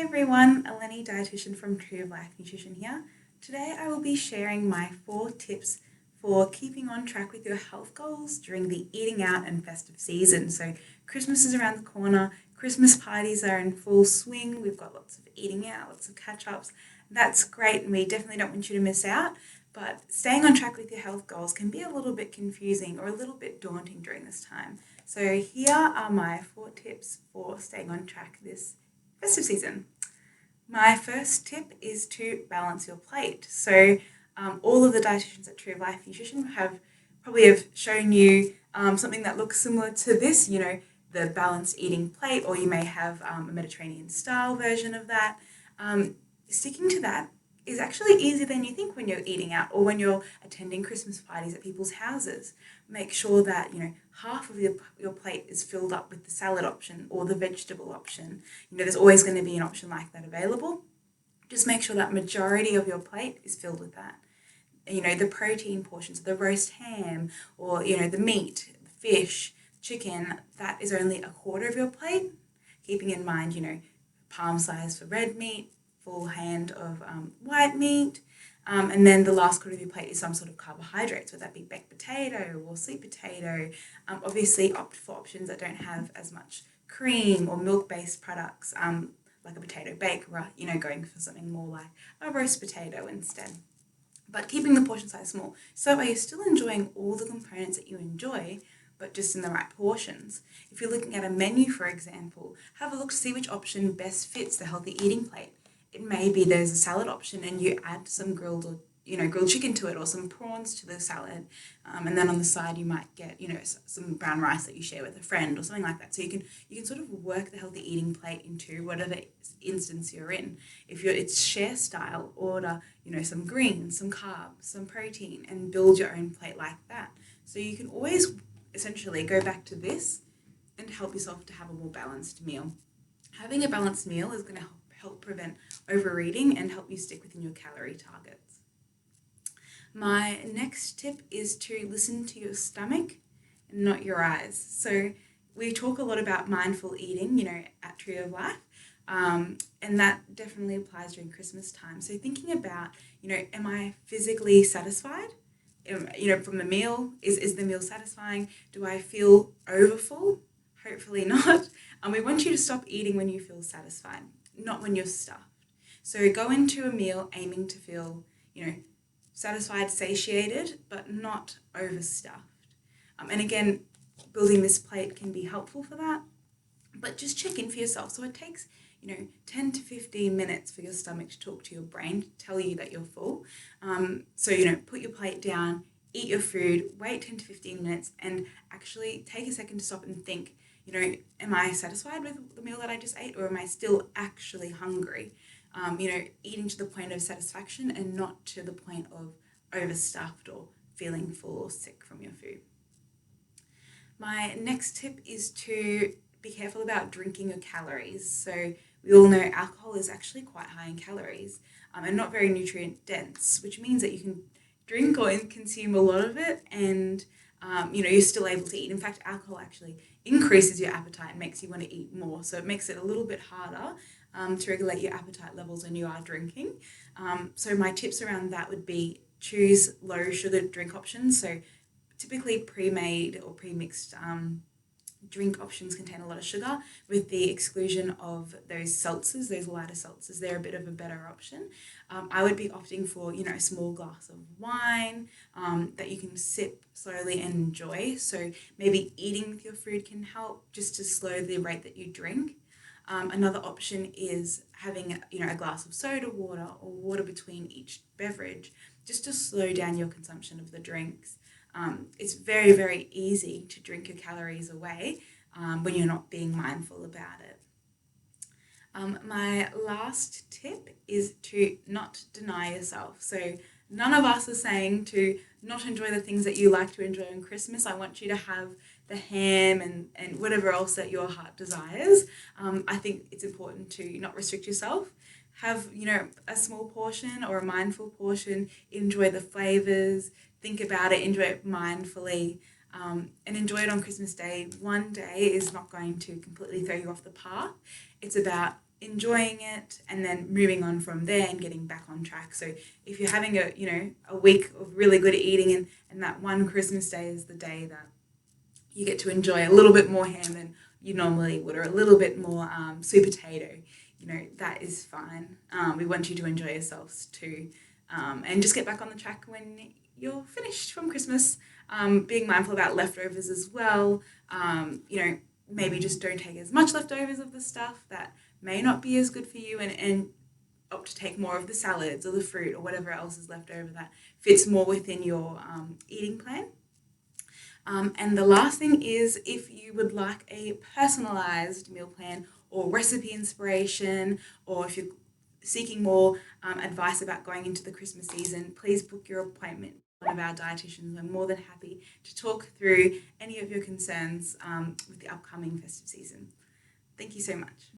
everyone, Eleni Dietitian from Tree of Life Nutrition here. Today I will be sharing my 4 tips for keeping on track with your health goals during the eating out and festive season. So Christmas is around the corner, Christmas parties are in full swing, we've got lots of eating out, lots of catch-ups. That's great and we definitely don't want you to miss out, but staying on track with your health goals can be a little bit confusing or a little bit daunting during this time. So here are my 4 tips for staying on track this festive season. My first tip is to balance your plate. So all of the dietitians at Tree of Life Nutrition have shown you something that looks similar to this, the balanced eating plate, or you may have a Mediterranean style version of that. Sticking to that is actually easier than you think when you're eating out or when you're attending Christmas parties at people's houses. Make sure that half of your plate is filled up with the salad option or the vegetable option. There's always going to be an option like that available. Just make sure that majority of your plate is filled with that. The protein portions, the roast ham, or the meat, the fish, chicken, that is only a quarter of your plate. Keeping in mind, palm size for red meat, full hand of white meat, and then the last quarter of your plate is some sort of carbohydrates, whether that be baked potato or sweet potato. Obviously opt for options that don't have as much cream or milk-based products, like a potato bake, going for something more like a roast potato instead. But keeping the portion size small, so are you still enjoying all the components that you enjoy, but just in the right portions? If you're looking at a menu, for example, have a look to see which option best fits the healthy eating plate. It may be there's a salad option and you add some grilled chicken to it, or some prawns to the salad, and then on the side you might get some brown rice that you share with a friend or something like that. So you can sort of work the healthy eating plate into whatever instance you're in. If it's share style, order some greens, some carbs, some protein, and build your own plate like that. So you can always essentially go back to this and help yourself to have a more balanced meal. Having a balanced meal is going to help prevent overeating and help you stick within your calorie targets. My next tip is to listen to your stomach and not your eyes. So we talk a lot about mindful eating, at Tree of Life, and that definitely applies during Christmas time. So thinking about, am I physically satisfied? From the meal, is the meal satisfying? Do I feel overfull? Hopefully not. We want you to stop eating when you feel satisfied, not when you're stuffed. So go into a meal aiming to feel, satisfied, satiated, but not overstuffed. And again, building this plate can be helpful for that, but just check in for yourself. So it takes, 10 to 15 minutes for your stomach to talk to your brain to tell you that you're full. So, put your plate down, eat your food, wait 10 to 15 minutes, and actually take a second to stop and think, am I satisfied with the meal that I just ate, or am I still actually hungry? Eating to the point of satisfaction and not to the point of overstuffed or feeling full or sick from your food. My next tip is to be careful about drinking your calories. So we all know alcohol is actually quite high in calories, and not very nutrient dense, which means that you can drink or consume a lot of it and you're still able to eat. In fact, alcohol actually increases your appetite and makes you want to eat more. So it makes it a little bit harder to regulate your appetite levels when you are drinking. So my tips around that would be choose low sugar drink options. So typically pre-made or pre-mixed drink options contain a lot of sugar, with the exclusion of those seltzers, those lighter seltzers. They're a bit of a better option. I would be opting for, a small glass of wine that you can sip slowly and enjoy. So maybe eating with your food can help just to slow the rate that you drink. Another option is having, a glass of soda water or water between each beverage, just to slow down your consumption of the drinks. It's very, very easy to drink your calories away when you're not being mindful about it. My last tip is to not deny yourself. So none of us are saying to not enjoy the things that you like to enjoy on Christmas. I want you to have the ham and whatever else that your heart desires. I think it's important to not restrict yourself. Have, a small portion or a mindful portion, enjoy the flavors, think about it, enjoy it mindfully, and enjoy it on Christmas Day. One day is not going to completely throw you off the path. It's about enjoying it, and then moving on from there and getting back on track. So if you're having a week of really good eating, and that one Christmas day is the day that you get to enjoy a little bit more ham than you normally would, or a little bit more sweet potato, that is fine. We want you to enjoy yourselves too, and just get back on the track when you're finished from Christmas. Being mindful about leftovers as well. Maybe just don't take as much leftovers of the stuff that may not be as good for you, and opt to take more of the salads or the fruit or whatever else is left over that fits more within your eating plan. And the last thing is, if you would like a personalized meal plan or recipe inspiration, or if you're seeking more advice about going into the Christmas season, please book your appointment with one of our dietitians. We're more than happy to talk through any of your concerns with the upcoming festive season. Thank you so much.